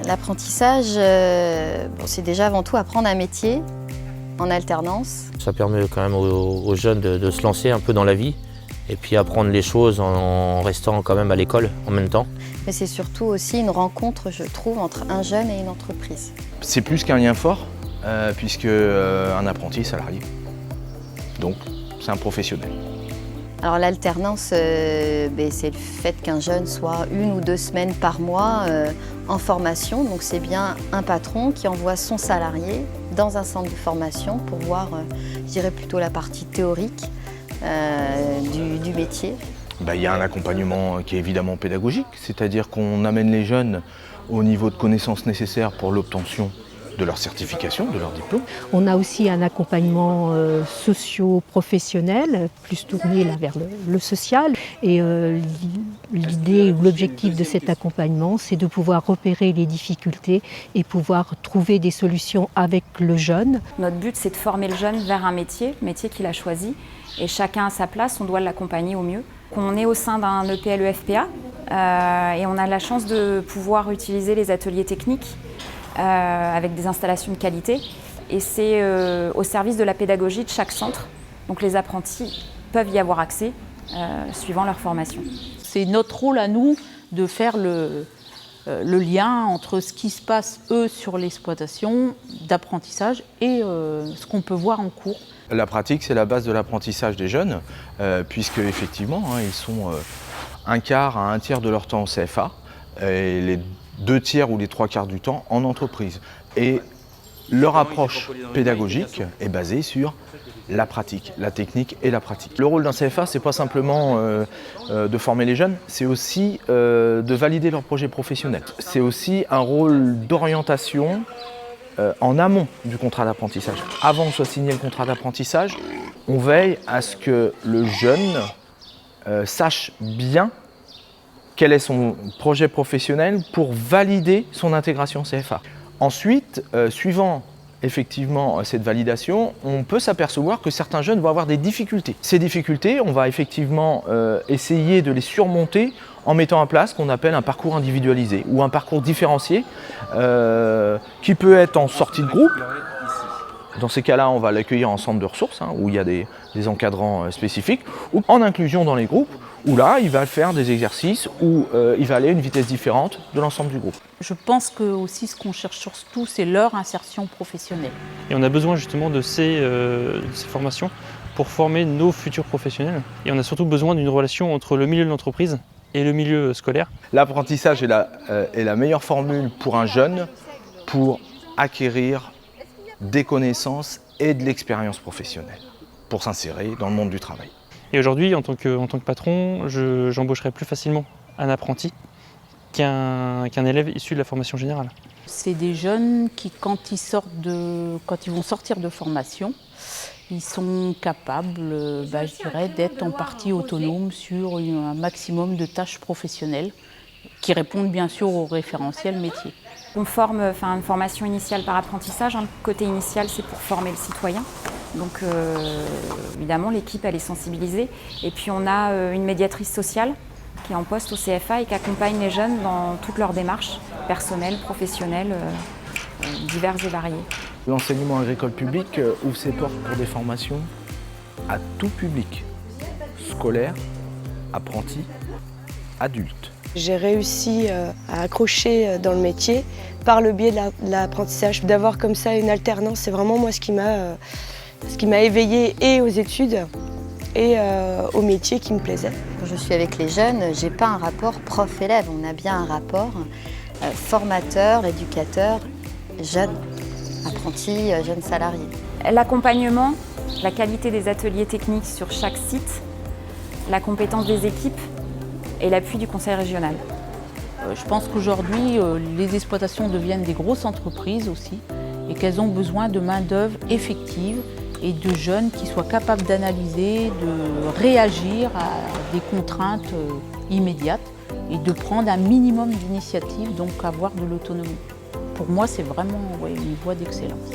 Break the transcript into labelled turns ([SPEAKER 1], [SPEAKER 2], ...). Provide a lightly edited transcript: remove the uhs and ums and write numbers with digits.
[SPEAKER 1] L'apprentissage, c'est déjà avant tout apprendre un métier en alternance.
[SPEAKER 2] Ça permet quand même aux jeunes de se lancer un peu dans la vie et puis apprendre les choses en restant quand même à l'école en même temps.
[SPEAKER 1] Mais c'est surtout aussi une rencontre, je trouve, entre un jeune et une entreprise.
[SPEAKER 3] C'est plus qu'un lien fort, puisque un apprenti est salarié. Donc, c'est un professionnel.
[SPEAKER 1] Alors l'alternance, c'est le fait qu'un jeune soit 1 ou 2 semaines par mois en formation. Donc c'est bien un patron qui envoie son salarié dans un centre de formation pour voir, je dirais plutôt la partie théorique du métier.
[SPEAKER 3] Il y a un accompagnement qui est évidemment pédagogique, c'est-à-dire qu'on amène les jeunes au niveau de connaissances nécessaires pour l'obtention de leur certification, de leur diplôme.
[SPEAKER 4] On a aussi un accompagnement socio-professionnel, plus tourné là, vers le social. Et l'idée ou l'objectif de cet accompagnement, c'est de pouvoir repérer les difficultés et pouvoir trouver des solutions avec le jeune.
[SPEAKER 5] Notre but, c'est de former le jeune vers un métier qu'il a choisi. Et chacun à sa place, on doit l'accompagner au mieux. On est au sein d'un EPLE-FPA et on a la chance de pouvoir utiliser les ateliers techniques avec des installations de qualité. Et c'est au service de la pédagogie de chaque centre. Donc les apprentis peuvent y avoir accès suivant leur formation.
[SPEAKER 6] C'est notre rôle à nous de faire le lien entre ce qui se passe, eux, sur l'exploitation d'apprentissage et ce qu'on peut voir en cours.
[SPEAKER 3] La pratique, c'est la base de l'apprentissage des jeunes, puisque effectivement, ils sont un quart à un tiers de leur temps en CFA, et les 2 tiers ou les 3 quarts du temps en entreprise. Et leur approche pédagogique est basée sur la pratique, la technique et la pratique. Le rôle d'un CFA, c'est pas simplement de former les jeunes, c'est aussi de valider leur projet professionnel. C'est aussi un rôle d'orientation en amont du contrat d'apprentissage. Avant que soit signé le contrat d'apprentissage, on veille à ce que le jeune sache bien quel est son projet professionnel pour valider son intégration CFA. Ensuite, suivant effectivement cette validation, on peut s'apercevoir que certains jeunes vont avoir des difficultés. Ces difficultés, on va effectivement essayer de les surmonter en mettant en place ce qu'on appelle un parcours individualisé ou un parcours différencié qui peut être en sortie de groupe. Dans ces cas-là, on va l'accueillir en centre de ressources où il y a des encadrants spécifiques, ou en inclusion dans les groupes, où là, il va faire des exercices où il va aller à une vitesse différente de l'ensemble du groupe.
[SPEAKER 6] Je pense que aussi ce qu'on cherche surtout, c'est leur insertion professionnelle.
[SPEAKER 7] Et on a besoin justement de ces formations pour former nos futurs professionnels. Et on a surtout besoin d'une relation entre le milieu de l'entreprise et le milieu scolaire.
[SPEAKER 3] L'apprentissage est la meilleure formule pour un jeune pour acquérir des connaissances et de l'expérience professionnelle pour s'insérer dans le monde du travail.
[SPEAKER 7] Et aujourd'hui, en tant que patron, j'embaucherai plus facilement un apprenti qu'un élève issu de la formation générale.
[SPEAKER 6] C'est des jeunes qui, quand ils vont sortir de formation, ils sont capables, je dirais, d'être en partie autonomes sur un maximum de tâches professionnelles qui répondent bien sûr au référentiel métier.
[SPEAKER 5] On forme une formation initiale par apprentissage. Le côté initial, c'est pour former le citoyen. Donc évidemment, l'équipe, elle est sensibilisée. Et puis on a une médiatrice sociale qui est en poste au CFA et qui accompagne les jeunes dans toutes leurs démarches personnelles, professionnelles, diverses et variées.
[SPEAKER 3] L'enseignement agricole public ouvre ses portes pour des formations à tout public, scolaire, apprenti, adulte.
[SPEAKER 8] J'ai réussi à accrocher dans le métier par le biais de l'apprentissage. D'avoir comme ça une alternance, c'est vraiment moi ce qui m'a éveillée et aux études et au métier qui me plaisait.
[SPEAKER 1] Quand je suis avec les jeunes, je n'ai pas un rapport prof-élève, on a bien un rapport formateur, éducateur, jeune, apprenti, jeune salarié.
[SPEAKER 5] L'accompagnement, la qualité des ateliers techniques sur chaque site, la compétence des équipes et l'appui du conseil régional.
[SPEAKER 6] Je pense qu'aujourd'hui, les exploitations deviennent des grosses entreprises aussi et qu'elles ont besoin de main-d'œuvre effective et de jeunes qui soient capables d'analyser, de réagir à des contraintes immédiates et de prendre un minimum d'initiative, donc avoir de l'autonomie. Pour moi, c'est vraiment une voie d'excellence.